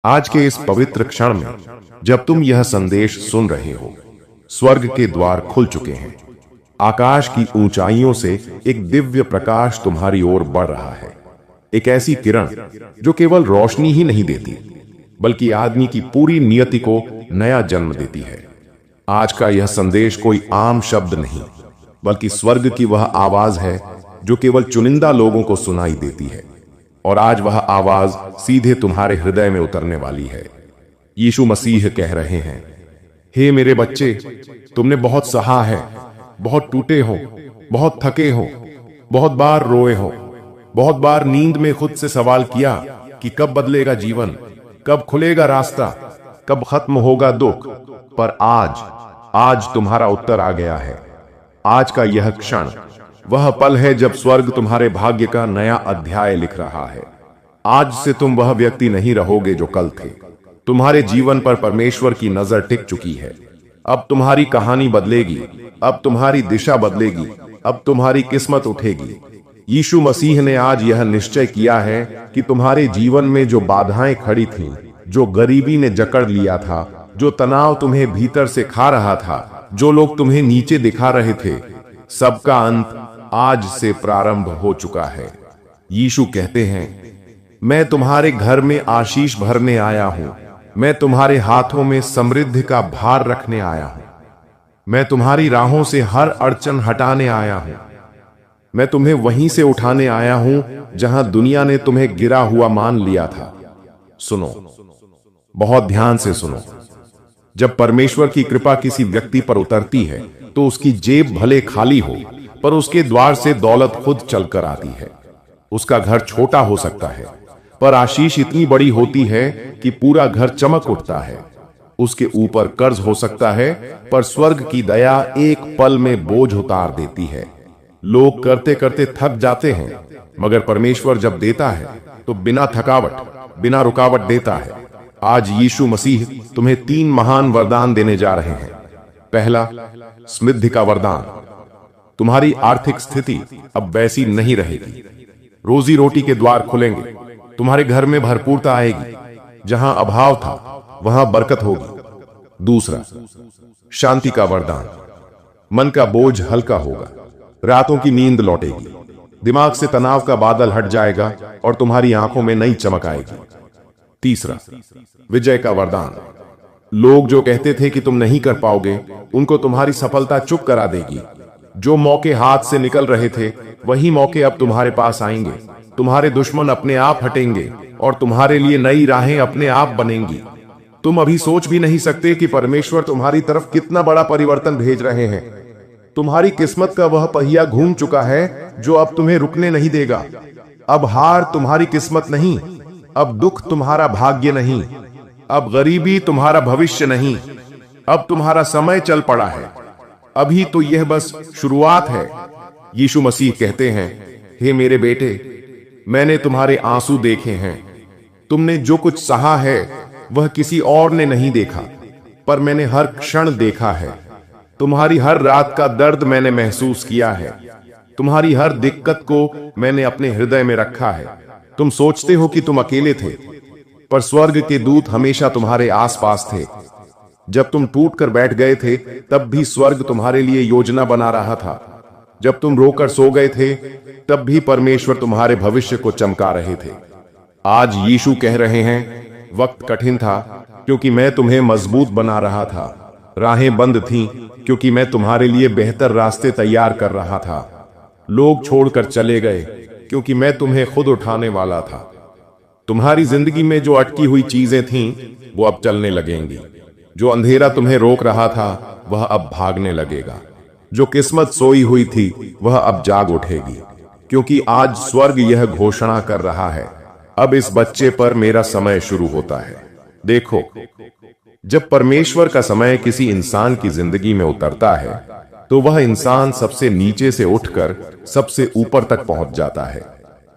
आज के इस पवित्र क्षण में जब तुम यह संदेश सुन रहे हो, स्वर्ग के द्वार खुल चुके हैं। आकाश की ऊंचाइयों से एक दिव्य प्रकाश तुम्हारी ओर बढ़ रहा है। एक ऐसी किरण जो केवल रोशनी ही नहीं देती, बल्कि आदमी की पूरी नियति को नया जन्म देती है। आज का यह संदेश कोई आम शब्द नहीं, बल्कि स्वर्ग की वह आवाज है जो केवल चुनिंदा लोगों को सुनाई देती है। और आज वह आवाज सीधे तुम्हारे हृदय में उतरने वाली है। यीशु मसीह कह रहे हैं, हे मेरे बच्चे, तुमने बहुत सहा है, बहुत टूटे हो, बहुत थके हो, बहुत बार रोए हो, बहुत बार नींद में खुद से सवाल किया कि कब बदलेगा जीवन, कब खुलेगा रास्ता, कब खत्म होगा दुख। पर आज तुम्हारा उत्तर आ गया है। आज का यह क्षण वह पल है जब स्वर्ग तुम्हारे भाग्य का नया अध्याय लिख रहा है। आज से तुम वह व्यक्ति नहीं रहोगे जो कल थे। तुम्हारे जीवन पर परमेश्वर की नजर टिक चुकी है। अब तुम्हारी कहानी बदलेगी, अब तुम्हारी दिशा बदलेगी, अब तुम्हारी किस्मत उठेगी। यीशु मसीह ने आज यह निश्चय किया है कि तुम्हारे जीवन में जो बाधाएं खड़ी थीं, जो गरीबी ने जकड़ लिया था, जो तनाव तुम्हें भीतर से खा रहा था, जो लोग तुम्हें नीचे दिखा रहे थे, सबका अंत आज से प्रारंभ हो चुका है। यीशु कहते हैं, मैं तुम्हारे घर में आशीष भरने आया हूं, मैं तुम्हारे हाथों में समृद्धि का भार रखने आया हूं, मैं तुम्हारी राहों से हर अड़चन हटाने आया हूं, मैं तुम्हें वहीं से उठाने आया हूं जहां दुनिया ने तुम्हें गिरा हुआ मान लिया था। सुनो, बहुत ध्यान से सुनो। जब परमेश्वर की कृपा किसी व्यक्ति पर उतरती है तो उसकी जेब भले खाली हो, पर उसके द्वार से दौलत खुद चलकर आती है। उसका घर छोटा हो सकता है, पर आशीष इतनी बड़ी होती है कि पूरा घर चमक उठता है। उसके ऊपर कर्ज हो सकता है, पर स्वर्ग की दया एक पल में बोझ उतार देती है। लोग करते करते थक जाते हैं, मगर परमेश्वर जब देता है तो बिना थकावट, बिना रुकावट देता है। आज यीशु मसीह तुम्हें 3 महान वरदान देने जा रहे हैं। पहला, समृद्धि का वरदान। तुम्हारी आर्थिक स्थिति अब वैसी नहीं रहेगी। रोजी रोटी के द्वार खुलेंगे, तुम्हारे घर में भरपूरता आएगी, जहां अभाव था वहां बरकत होगी। दूसरा, शांति का वरदान। मन का बोझ हल्का होगा, रातों की नींद लौटेगी, दिमाग से तनाव का बादल हट जाएगा और तुम्हारी आंखों में नई चमक आएगी। तीसरा, विजय का वरदान। लोग जो कहते थे कि तुम नहीं कर पाओगे, उनको तुम्हारी सफलता चुप करा देगी। जो मौके हाथ से निकल रहे थे, वही मौके अब तुम्हारे पास आएंगे। तुम्हारे दुश्मन अपने आप हटेंगे और तुम्हारे लिए नई राहें अपने आप बनेंगी। तुम अभी सोच भी नहीं सकते कि परमेश्वर तुम्हारी तरफ कितना बड़ा परिवर्तन भेज रहे हैं। तुम्हारी किस्मत का वह पहिया घूम चुका है जो अब तुम्हें रुकने नहीं देगा। अब हार तुम्हारी किस्मत नहीं, अब दुख तुम्हारा भाग्य नहीं, अब गरीबी तुम्हारा भविष्य नहीं, अब तुम्हारा समय चल पड़ा है। अभी तो यह बस शुरुआत है। यीशु मसीह कहते हैं, हे मेरे बेटे, मैंने तुम्हारे आंसू देखे हैं। तुमने जो कुछ सहा है वह किसी और ने नहीं देखा, पर मैंने हर क्षण देखा है। तुम्हारी हर रात का दर्द मैंने महसूस किया है। तुम्हारी हर दिक्कत को मैंने अपने हृदय में रखा है। तुम सोचते हो कि तुम अकेले थे, पर स्वर्ग के दूत हमेशा तुम्हारे आसपास थे। जब तुम टूट कर बैठ गए थे, तब भी स्वर्ग तुम्हारे लिए योजना बना रहा था। जब तुम रोकर सो गए थे, तब भी परमेश्वर तुम्हारे भविष्य को चमका रहे थे। आज यीशु कह रहे हैं, वक्त कठिन था क्योंकि मैं तुम्हें मजबूत बना रहा था। राहें बंद थीं क्योंकि मैं तुम्हारे लिए बेहतर रास्ते तैयार कर रहा था। लोग छोड़कर चले गए क्योंकि मैं तुम्हें खुद उठाने वाला था। तुम्हारी जिंदगी में जो अटकी हुई चीजें थीं, वो अब चलने लगेंगी। जो अंधेरा तुम्हें रोक रहा था, वह अब भागने लगेगा। जो किस्मत सोई हुई थी, वह अब जाग उठेगी, क्योंकि आज स्वर्ग यह घोषणा कर रहा है, अब इस बच्चे पर मेरा समय शुरू होता है। देखो, जब परमेश्वर का समय किसी इंसान की जिंदगी में उतरता है, तो वह इंसान सबसे नीचे से उठकर सबसे ऊपर तक पहुंच जाता है।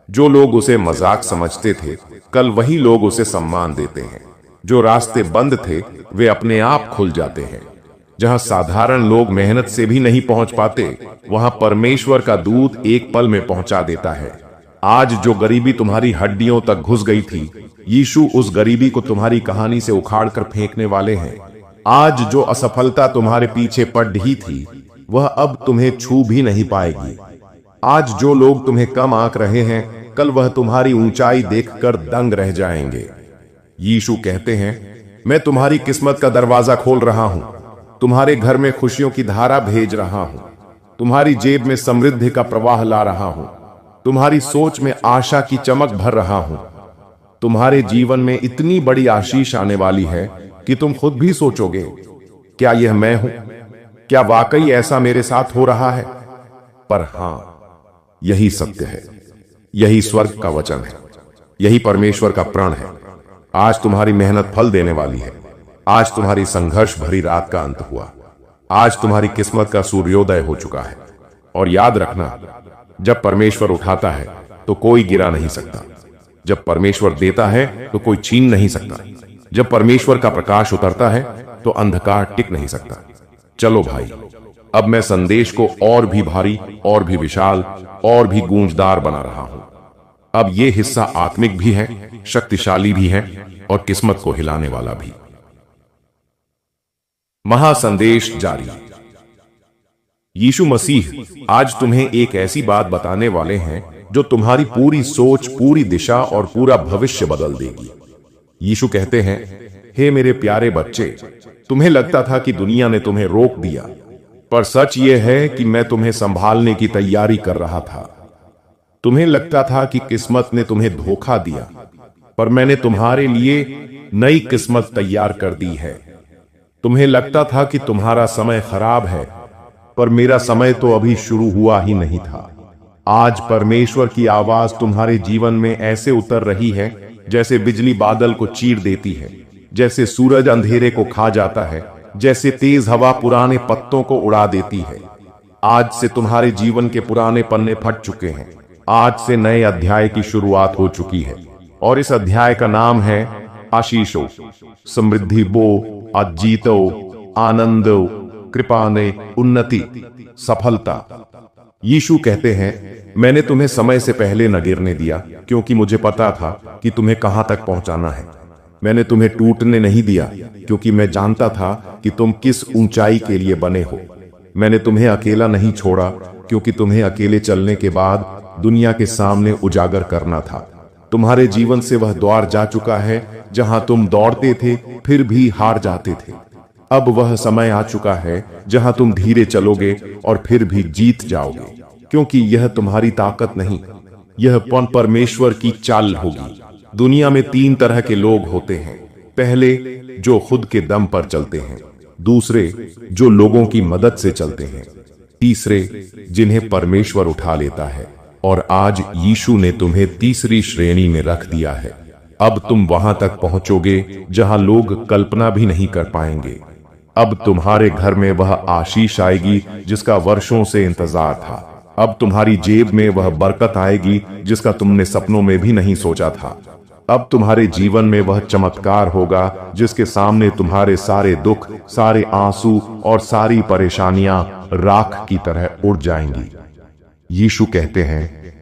जो लोग उसे मजाक समझते थे, कल वही लोग उसे सम्मान देते हैं। जो रास्ते बंद थे, वे अपने आप खुल जाते हैं। जहां साधारण लोग मेहनत से भी नहीं पहुंच पाते, वहां परमेश्वर का दूत एक पल में पहुंचा देता है। आज जो गरीबी तुम्हारी हड्डियों तक घुस गई थी, यीशु उस गरीबी को तुम्हारी कहानी से उखाड़कर फेंकने वाले हैं। आज जो असफलता तुम्हारे पीछे पड़ रही थी, वह अब तुम्हें छू भी नहीं पाएगी। आज जो लोग तुम्हें कम आंक रहे हैं, कल वह तुम्हारी ऊंचाई देखकर दंग रह जाएंगे। यीशु कहते हैं, मैं तुम्हारी किस्मत का दरवाजा खोल रहा हूं, तुम्हारे घर में खुशियों की धारा भेज रहा हूं, तुम्हारी जेब में समृद्धि का प्रवाह ला रहा हूं, तुम्हारी सोच में आशा की चमक भर रहा हूं। तुम्हारे जीवन में इतनी बड़ी आशीष आने वाली है कि तुम खुद भी सोचोगे, क्या यह मैं हूं? क्या वाकई ऐसा मेरे साथ हो रहा है? पर हां, यही सत्य है, यही स्वर्ग का वचन है, यही परमेश्वर का प्रण है। आज तुम्हारी मेहनत फल देने वाली है। आज तुम्हारी संघर्ष भरी रात का अंत हुआ। आज तुम्हारी किस्मत का सूर्योदय हो चुका है। और याद रखना, जब परमेश्वर उठाता है तो कोई गिरा नहीं सकता। जब परमेश्वर देता है तो कोई छीन नहीं सकता। जब परमेश्वर का प्रकाश उतरता है तो अंधकार टिक नहीं सकता। चलो भाई, अब मैं संदेश को और भी भारी, और भी विशाल, और भी गूंजदार बना रहा हूं। अब ये हिस्सा आत्मिक भी है, शक्तिशाली भी है और किस्मत को हिलाने वाला भी। महासंदेश जारी। यीशु मसीह आज तुम्हें एक ऐसी बात बताने वाले हैं जो तुम्हारी पूरी सोच, पूरी दिशा और पूरा भविष्य बदल देगी। यीशु कहते हैं, हे मेरे प्यारे बच्चे, तुम्हें लगता था कि दुनिया ने तुम्हें रोक दिया, पर सच यह है कि मैं तुम्हें संभालने की तैयारी कर रहा था। तुम्हें लगता था कि किस्मत ने तुम्हें धोखा दिया, पर मैंने तुम्हारे लिए नई किस्मत तैयार कर दी है। तुम्हें लगता था कि तुम्हारा समय खराब है, पर मेरा समय तो अभी शुरू हुआ ही नहीं था। आज परमेश्वर की आवाज तुम्हारे जीवन में ऐसे उतर रही है जैसे बिजली बादल को चीर देती है, जैसे सूरज अंधेरे को खा जाता है, जैसे तेज हवा पुराने पत्तों को उड़ा देती है। आज से तुम्हारे जीवन के पुराने पन्ने फट चुके हैं। आज से नए अध्याय की शुरुआत हो चुकी है और इस अध्याय का नाम है आशीषो, समृद्धि बो, आज जीतो, आनंदो, कृपा ने, उन्नति, सफलता। यीशु कहते हैं, मैंने तुम्हें समय से पहले न गिरने दिया, क्योंकि मुझे पता था कि तुम्हें कहां तक पहुंचाना है। मैंने तुम्हें टूटने नहीं दिया, क्योंकि मैं जानता था कि तुम किस ऊंचाई के लिए बने हो। मैंने तुम्हें अकेला नहीं छोड़ा, क्योंकि तुम्हें अकेले चलने के बाद दुनिया के सामने उजागर करना था। तुम्हारे जीवन से वह द्वार जा चुका है जहां तुम दौड़ते थे फिर भी हार जाते थे। अब वह समय आ चुका है जहां तुम धीरे चलोगे और फिर भी जीत जाओगे, क्योंकि यह तुम्हारी ताकत नहीं, यह परमेश्वर की चाल होगी। दुनिया में 3 तरह के लोग होते हैं। पहले, जो खुद के दम पर चलते हैं। दूसरे, जो लोगों की मदद से चलते हैं। तीसरे, जिन्हें परमेश्वर उठा लेता है। और आज यीशु ने तुम्हें तीसरी श्रेणी में रख दिया है। अब तुम वहां तक पहुंचोगे जहां लोग कल्पना भी नहीं कर पाएंगे। अब तुम्हारे घर में वह आशीष आएगी जिसका वर्षों से इंतजार था। अब तुम्हारी जेब में वह बरकत आएगी जिसका तुमने सपनों में भी नहीं सोचा था। अब तुम्हारे जीवन में वह चमत्कार होगा जिसके सामने तुम्हारे सारे दुख, सारे आंसू और सारी परेशानियां राख की तरह उड़ जाएंगी। यीशु कहते हैं,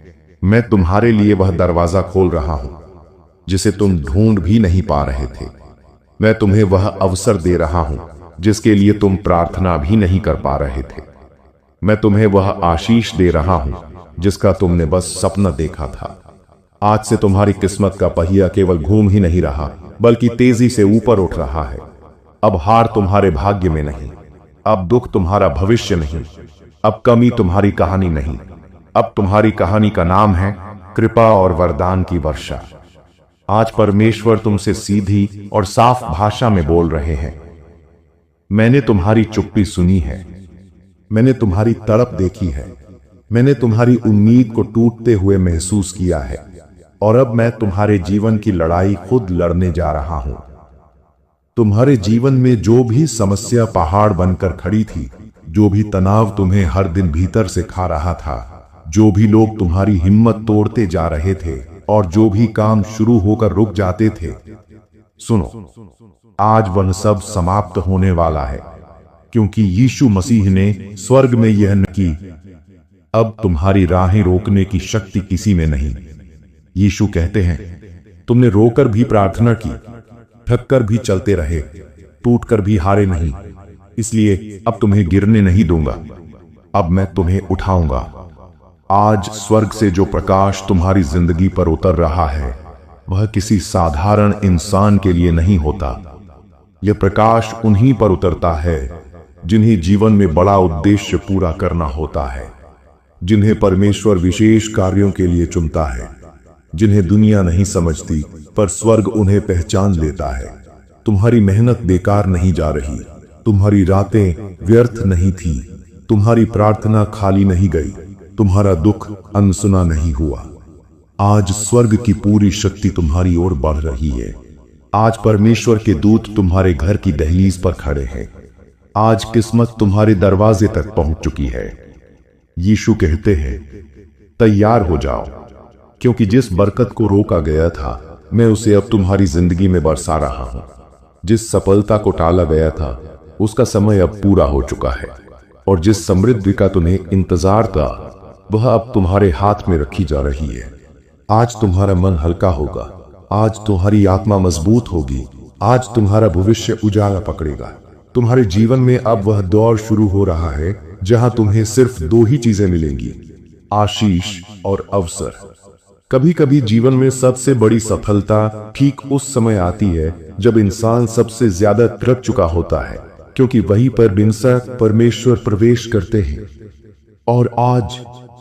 मैं तुम्हारे लिए वह दरवाजा खोल रहा हूं जिसे तुम ढूंढ भी नहीं पा रहे थे। मैं तुम्हें वह अवसर दे रहा हूं जिसके लिए तुम प्रार्थना भी नहीं कर पा रहे थे। मैं तुम्हें वह आशीष दे रहा हूं जिसका तुमने बस सपना देखा था। आज से तुम्हारी किस्मत का पहिया केवल घूम ही नहीं रहा, बल्कि तेजी से ऊपर उठ रहा है। अब हार तुम्हारे भाग्य में नहीं, अब दुख तुम्हारा भविष्य नहीं, अब कमी तुम्हारी कहानी नहीं। अब तुम्हारी कहानी का नाम है कृपा और वरदान की वर्षा। आज परमेश्वर तुमसे सीधी और साफ भाषा में बोल रहे हैं। मैंने तुम्हारी चुप्पी सुनी है, मैंने तुम्हारी तड़प देखी है, मैंने तुम्हारी उम्मीद को टूटते हुए महसूस किया है, और अब मैं तुम्हारे जीवन की लड़ाई खुद लड़ने जा रहा हूं। तुम्हारे जीवन में जो भी समस्या पहाड़ बनकर खड़ी थी, जो भी तनाव तुम्हें हर दिन भीतर से खा रहा था, जो भी लोग तुम्हारी हिम्मत तोड़ते जा रहे थे और जो भी काम शुरू होकर रुक जाते थे, सुनो, आज वह सब समाप्त होने वाला है, क्योंकि यीशु मसीह ने स्वर्ग में यह की अब तुम्हारी राहें रोकने की शक्ति किसी में नहीं। यीशु कहते हैं, तुमने रोकर भी प्रार्थना की, थक कर भी चलते रहे, टूट कर भी हारे नहीं, इसलिए अब तुम्हें गिरने नहीं दूंगा, अब मैं तुम्हें उठाऊंगा। आज स्वर्ग से जो प्रकाश तुम्हारी जिंदगी पर उतर रहा है वह किसी साधारण इंसान के लिए नहीं होता। यह प्रकाश उन्हीं पर उतरता है जिन्हें जीवन में बड़ा उद्देश्य पूरा करना होता है, जिन्हें परमेश्वर विशेष कार्यों के लिए चुनता है, जिन्हें दुनिया नहीं समझती पर स्वर्ग उन्हें पहचान लेता है। तुम्हारी मेहनत बेकार नहीं जा रही, तुम्हारी रातें व्यर्थ नहीं थी, तुम्हारी प्रार्थना खाली नहीं गई, तुम्हारा दुख अनसुना नहीं हुआ। आज स्वर्ग की पूरी शक्ति तुम्हारी ओर बढ़ रही है। आज परमेश्वर के दूत तुम्हारे घर की दहलीज पर खड़े हैं। आज किस्मत तुम्हारे दरवाजे तक पहुंच चुकी है। यीशु कहते हैं, तैयार हो जाओ, क्योंकि जिस बरकत को रोका गया था मैं उसे अब तुम्हारी जिंदगी में बरसा रहा हूं। जिस सफलता को टाला गया था उसका समय अब पूरा हो चुका है, और जिस समृद्धि का तुम्हें इंतजार था वह अब तुम्हारे हाथ में रखी जा रही है। आज तुम्हारा मन हल्का होगा, आज तुम्हारी आत्मा मजबूत होगी, आज तुम्हारा भविष्य उजाला पकड़ेगा। तुम्हारे जीवन में अब वह दौर शुरू हो रहा है जहां तुम्हें सिर्फ दो ही चीजें मिलेंगी, आशीष और अवसर। कभी कभी जीवन में सबसे बड़ी सफलता ठीक उस समय आती है जब इंसान सबसे ज्यादा थक चुका होता है, क्योंकि वहीं पर बिनसा परमेश्वर प्रवेश करते हैं। और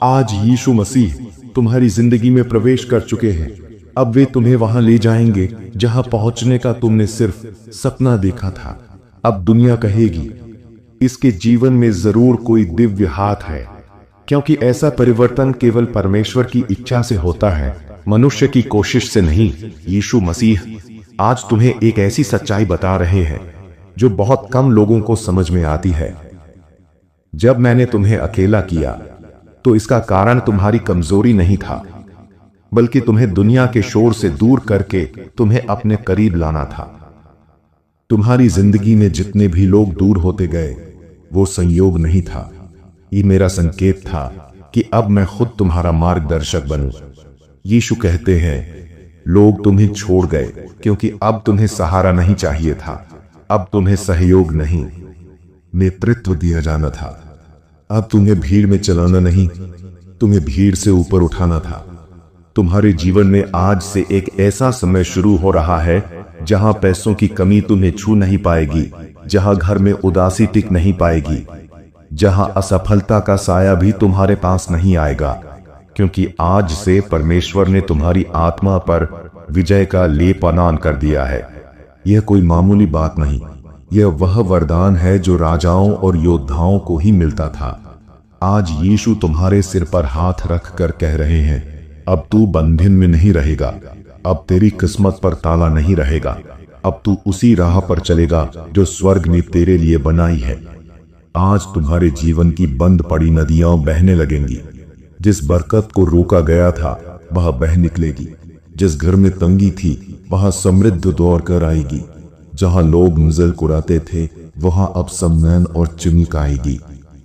आज यीशु मसीह तुम्हारी जिंदगी में प्रवेश कर चुके हैं। अब वे तुम्हें वहां ले जाएंगे जहां पहुंचने का तुमने सिर्फ सपना देखा था। अब दुनिया कहेगी, इसके जीवन में जरूर कोई दिव्य हाथ है, क्योंकि ऐसा परिवर्तन केवल परमेश्वर की इच्छा से होता है, मनुष्य की कोशिश से नहीं। यीशु मसीह आज तुम्हें एक ऐसी सच्चाई बता रहे हैं जो बहुत कम लोगों को समझ में आती है। जब मैंने तुम्हें अकेला किया तो इसका कारण तुम्हारी कमजोरी नहीं था, बल्कि तुम्हें दुनिया के शोर से दूर करके तुम्हें अपने करीब लाना था। तुम्हारी जिंदगी में जितने भी लोग दूर होते गए वो संयोग नहीं था, ये मेरा संकेत था कि अब मैं खुद तुम्हारा मार्गदर्शक बनूं। यीशु कहते हैं, लोग तुम्हें छोड़ गए क्योंकि अब तुम्हें सहारा नहीं चाहिए था, अब तुम्हें सहयोग नहीं, नेतृत्व दिया जाना था। अब तुम्हें भीड़ में चलाना नहीं, तुम्हें भीड़ से ऊपर उठाना था। तुम्हारे जीवन में आज से एक ऐसा समय शुरू हो रहा है जहां पैसों की कमी तुम्हें छू नहीं पाएगी, जहां घर में उदासी टिक नहीं पाएगी, जहां असफलता का साया भी तुम्हारे पास नहीं आएगा, क्योंकि आज से परमेश्वर ने तुम्हारी आत्मा पर विजय का लेप अनान कर दिया है। यह कोई मामूली बात नहीं, यह वह वरदान है जो राजाओं और योद्धाओं को ही मिलता था। आज यीशु तुम्हारे सिर पर हाथ रख कर कह रहे हैं, अब तू बंधन में नहीं रहेगा, अब तेरी किस्मत पर ताला नहीं रहेगा, अब तू उसी राह पर चलेगा जो स्वर्ग ने तेरे लिए बनाई है। आज तुम्हारे जीवन की बंद पड़ी नदियां बहने लगेंगी। जिस बरकत को रोका गया था वह बह निकलेगी। जिस घर में तंगी थी वहां समृद्धि दौड़ कर आएगी। जहां लोग नजर कुराते थे वहां अब सम्मान और चमक आएगी।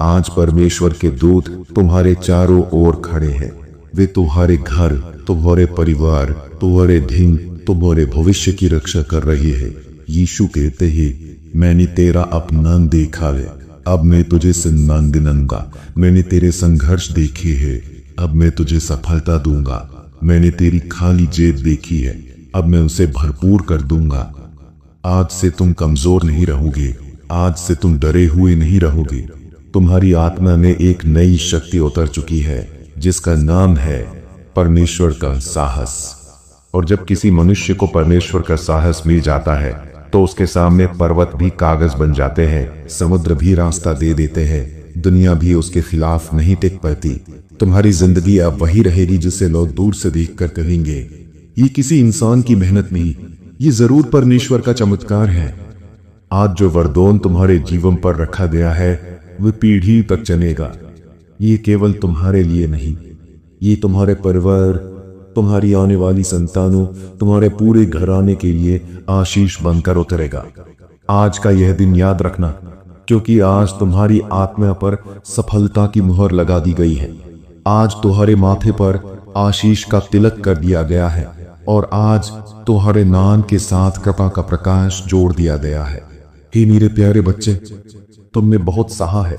आज परमेश्वर के दूत तुम्हारे चारों ओर खड़े हैं। वे तुम्हारे घर, तुम्हारे परिवार, तुम्हारे दिन, तुम्हारे भविष्य की रक्षा कर रहे हैं। यीशु कहते हैं, मैंने तेरा अपमान देखा है, अब मैं तुझे सम्मान दिलाऊंगा। मैंने तेरे संघर्ष देखे हैं, अब मैं तुझे सफलता दूंगा। मैंने तेरी खाली जेब देखी है, अब मैं उसे भरपूर कर दूंगा। आज से तुम कमजोर नहीं रहोगे, आज से तुम डरे हुए नहीं रहोगे। तुम्हारी आत्मा में एक नई शक्ति उतर चुकी है जिसका नाम है परमेश्वर का साहस। और जब किसी मनुष्य को परमेश्वर का साहस मिल जाता है तो उसके सामने पर्वत भी कागज बन जाते हैं, समुद्र भी रास्ता दे देते हैं, दुनिया भी उसके खिलाफ नहीं टिक पाती। तुम्हारी जिंदगी अब वही रहेगी जिसे लोग दूर से देखकर कहेंगे, ये किसी इंसान की मेहनत नहीं, ये जरूर परमेश्वर का चमत्कार है। आज जो वरदान तुम्हारे जीवन पर रखा गया है वह पीढ़ी तक चलेगा। ये केवल तुम्हारे लिए नहीं, ये तुम्हारे परिवार, तुम्हारी आने वाली संतानों, तुम्हारे पूरे घराने के लिए आशीष बनकर उतरेगा। आज का यह दिन याद रखना, क्योंकि आज तुम्हारी आत्मा पर सफलता की मुहर लगा दी गई है। आज तुम्हारे माथे पर आशीष का तिलक कर दिया गया है और आज तुम्हारे नाम के साथ कृपा का प्रकाश जोड़ दिया गया है। हे मेरे प्यारे बच्चे, तुमने बहुत सहा है,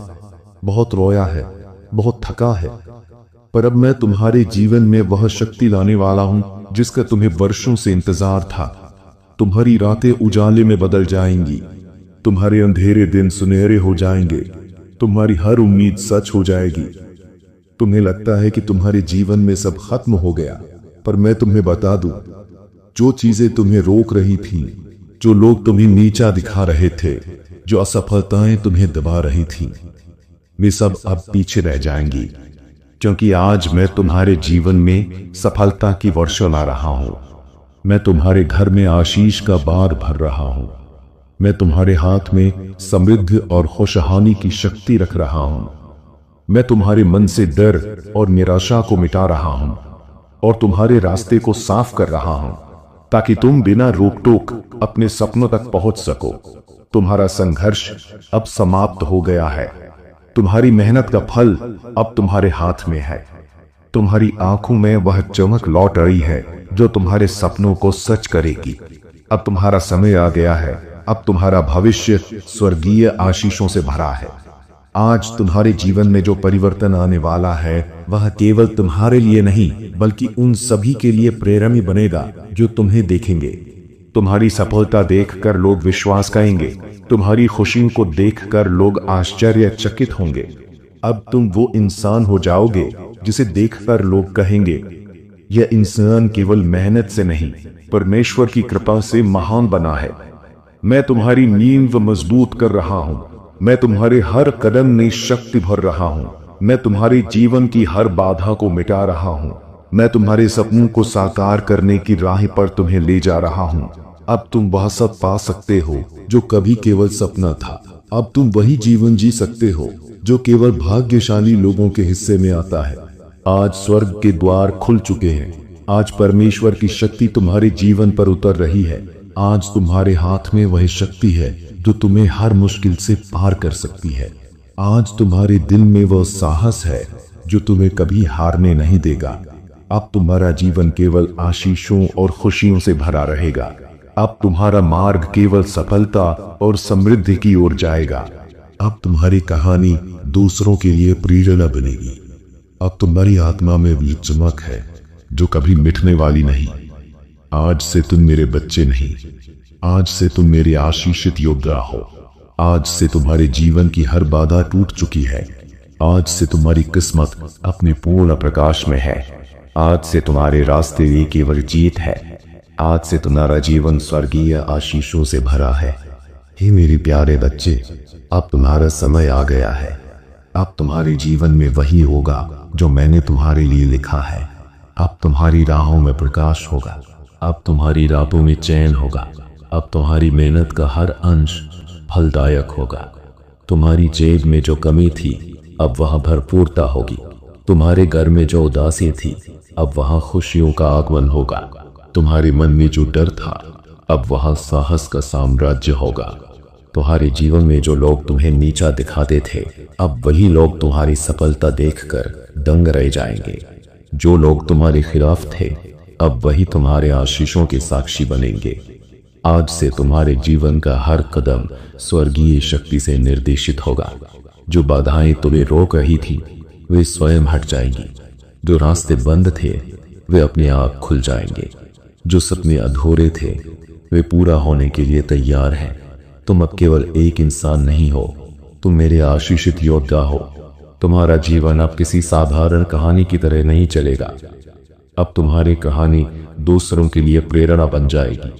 बहुत रोया है, बहुत थका है, पर अब मैं तुम्हारे जीवन में वह शक्ति लाने वाला हूं जिसका तुम्हें वर्षों से इंतजार था। तुम्हारी रातें उजाले में बदल जाएंगी, तुम्हारे अंधेरे दिन सुनहरे हो जाएंगे, तुम्हारी हर उम्मीद सच हो जाएगी। तुम्हें लगता है कि तुम्हारे जीवन में सब खत्म हो गया, पर मैं तुम्हें बता दूं, जो चीजें तुम्हें रोक रही थीं, जो लोग तुम्हें नीचा दिखा रहे थे, जो असफलताएं तुम्हें दबा रही थीं, वे सब अब पीछे रह जाएंगी, क्योंकि आज मैं तुम्हारे जीवन में सफलता की वर्षा ला रहा हूं। मैं तुम्हारे घर में आशीष का बार भर रहा हूं। मैं तुम्हारे हाथ में समृद्धि और खुशहाली की शक्ति रख रहा हूं। मैं तुम्हारे मन से डर और निराशा को मिटा रहा हूं और तुम्हारे रास्ते को साफ कर रहा हूं, ताकि तुम बिना रोक टोक अपने सपनों तक पहुंच सको। तुम्हारा संघर्ष अब समाप्त हो गया है। तुम्हारी मेहनत का फल अब तुम्हारे हाथ में है। तुम्हारी आंखों में वह चमक लौट आई है जो तुम्हारे सपनों को सच करेगी। अब तुम्हारा समय आ गया है। अब तुम्हारा भविष्य स्वर्गीय आशीषों से भरा है। आज तुम्हारे जीवन में जो परिवर्तन आने वाला है वह केवल तुम्हारे लिए नहीं बल्कि उन सभी के लिए प्रेरणा बनेगा जो तुम्हें देखेंगे। तुम्हारी सफलता देखकर लोग विश्वास करेंगे। तुम्हारी खुशी को देखकर लोग आश्चर्यचकित होंगे। अब तुम वो इंसान हो जाओगे जिसे देखकर लोग कहेंगे, यह इंसान केवल मेहनत से नहीं परमेश्वर की कृपा से महान बना है। मैं तुम्हारी नींव मजबूत कर रहा हूं। मैं तुम्हारे हर कदम में शक्ति भर रहा हूं। मैं तुम्हारे जीवन की हर बाधा को मिटा रहा हूं। मैं तुम्हारे सपनों को साकार करने की राह पर तुम्हें ले जा रहा हूं। अब तुम वह सब पा सकते हो जो कभी केवल सपना था। अब तुम वही जीवन जी सकते हो जो केवल भाग्यशाली लोगों के हिस्से में आता है। आज स्वर्ग के द्वार खुल चुके हैं। आज परमेश्वर की शक्ति तुम्हारे जीवन पर उतर रही है। आज तुम्हारे हाथ में वही शक्ति है जो तुम्हें हर मुश्किल से पार कर सकती है। आज तुम्हारे दिल में वह साहस है जो तुम्हें कभी हारने नहीं देगा। अब तुम्हारा जीवन केवल आशीषों और खुशियों से भरा रहेगा। अब तुम्हारा मार्ग केवल सफलता और समृद्धि की ओर जाएगा। अब तुम्हारी कहानी दूसरों के लिए प्रेरणा बनेगी। अब तुम्हारी आत्मा में वो चमक है जो कभी मिटने वाली नहीं। आज से तुम मेरे बच्चे नहीं, आज से तुम मेरे आशीषित योद्धा हो। आज से तुम्हारे जीवन की हर बाधा टूट चुकी है। आज से तुम्हारी किस्मत अपने पूर्ण प्रकाश में है। आज से तुम्हारे रास्ते ये केवल जीत है। आज से तुम्हारा जीवन स्वर्गीय आशीषों से भरा है। हे मेरे प्यारे बच्चे, अब तुम्हारा समय आ गया है। अब तुम्हारे जीवन में वही होगा जो मैंने तुम्हारे लिए लिखा है। अब तुम्हारी राहों में प्रकाश होगा। अब तुम्हारी रातों में चैन होगा। अब तुम्हारी मेहनत का हर अंश फलदायक होगा। तुम्हारी जेब में जो कमी थी अब वहां भरपूरता होगी। तुम्हारे घर में जो उदासी थी अब वहां खुशियों का आगमन होगा। तुम्हारे मन में जो डर था अब वहां साहस का साम्राज्य होगा। तुम्हारे जीवन में जो लोग तुम्हें नीचा दिखाते थे अब वही लोग तुम्हारी सफलता देखकर दंग रह जाएंगे। जो लोग तुम्हारे खिलाफ थे अब वही तुम्हारे आशीषों के साक्षी बनेंगे। आज से तुम्हारे जीवन का हर कदम स्वर्गीय शक्ति से निर्देशित होगा। जो बाधाएं तुम्हें रोक रही थी वे स्वयं हट जाएंगी। जो रास्ते बंद थे वे अपने आप खुल जाएंगे। जो सपने अधूरे थे वे पूरा होने के लिए तैयार हैं। तुम अब केवल एक इंसान नहीं हो, तुम मेरे आशीषित योद्धा हो। तुम्हारा जीवन अब किसी साधारण कहानी की तरह नहीं चलेगा। अब तुम्हारी कहानी दूसरों के लिए प्रेरणा बन जाएगी।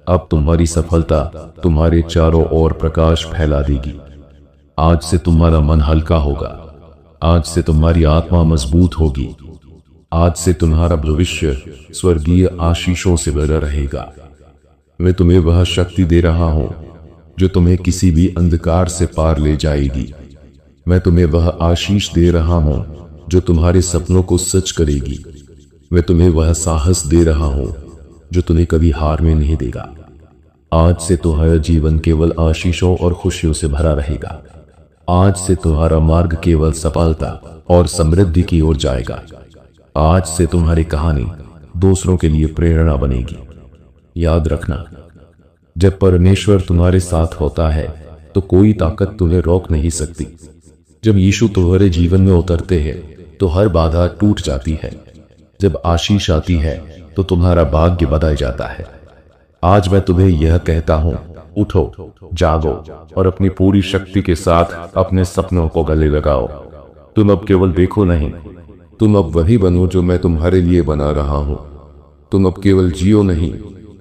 अब तुम्हारी सफलता तुम्हारे चारों ओर प्रकाश फैला देगी। आज से तुम्हारा मन हल्का होगा। आज से तुम्हारी आत्मा मजबूत होगी। आज से तुम्हारा भविष्य स्वर्गीय आशीषों से भरा रहेगा। मैं तुम्हें वह शक्ति दे रहा हूं जो तुम्हें किसी भी अंधकार से पार ले जाएगी। मैं तुम्हें वह आशीष दे रहा हूं जो तुम्हारे सपनों को सच करेगी। मैं तुम्हें वह साहस दे रहा हूं जो तुम्हें कभी हार में नहीं देगा। आज से तुम्हारा जीवन केवल आशीषों और खुशियों से भरा रहेगा। आज से तुम्हारा मार्ग केवल सफलता और समृद्धि की ओर जाएगा। आज से तुम्हारी कहानी दूसरों के लिए प्रेरणा बनेगी। याद रखना, जब परमेश्वर तुम्हारे साथ होता है तो कोई ताकत तुम्हें रोक नहीं सकती। जब यीशु तुम्हारे जीवन में उतरते हैं तो हर बाधा टूट जाती है। जब आशीष आती है तो तुम्हारा भाग्य बदल जाता है। आज मैं तुम्हें यह कहता हूं, उठो, जागो और अपनी पूरी शक्ति के साथ अपने सपनों को गले लगाओ। तुम अब केवल देखो नहीं, तुम अब वही बनो जो मैं तुम्हारे लिए बना रहा हूं। तुम अब केवल जियो नहीं,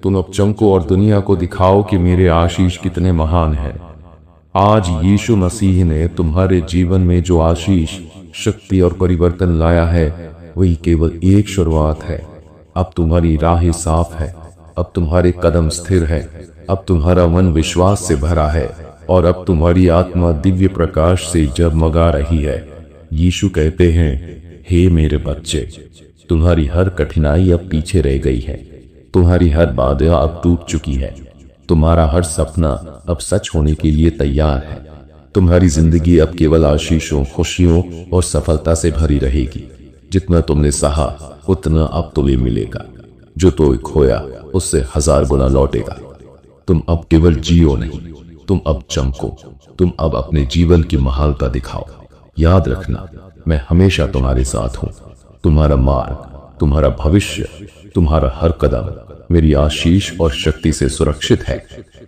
तुम अब चमको और दुनिया को दिखाओ कि मेरे आशीष कितने महान हैं। आज यीशु मसीह ने तुम्हारे जीवन में जो आशीष, शक्ति और परिवर्तन लाया है वही केवल एक शुरुआत है। अब तुम्हारी राहें साफ है, अब तुम्हारे कदम स्थिर है, अब तुम्हारा मन विश्वास से भरा है और अब तुम्हारी आत्मा दिव्य प्रकाश से जगमगा रही है। यीशु कहते हैं, हे मेरे बच्चे, तुम्हारी हर कठिनाई अब पीछे रह गई है, तुम्हारी हर बाधा अब टूट चुकी है, तुम्हारा हर सपना अब सच होने के लिए तैयार है। तुम्हारी जिंदगी अब केवल आशीषों, खुशियों और सफलता से भरी रहेगी। जितना तुमने सहा उतना अब तुम्हें मिलेगा। जो तो खोया उससे 1000 गुना लौटेगा। तुम अब केवल जियो नहीं, तुम अब चमको, तुम अब अपने जीवन की महानता दिखाओ। याद रखना, मैं हमेशा तुम्हारे साथ हूं। तुम्हारा मार्ग, तुम्हारा भविष्य, तुम्हारा हर कदम मेरी आशीष और शक्ति से सुरक्षित है।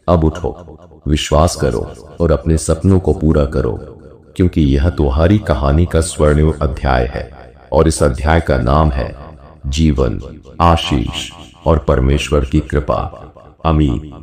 अब उठो, विश्वास करो और अपने सपनों को पूरा करो, क्योंकि यह तुम्हारी कहानी का स्वर्णिम अध्याय है और इस अध्याय का नाम है जीवन, आशीष और परमेश्वर की कृपा। आमीन।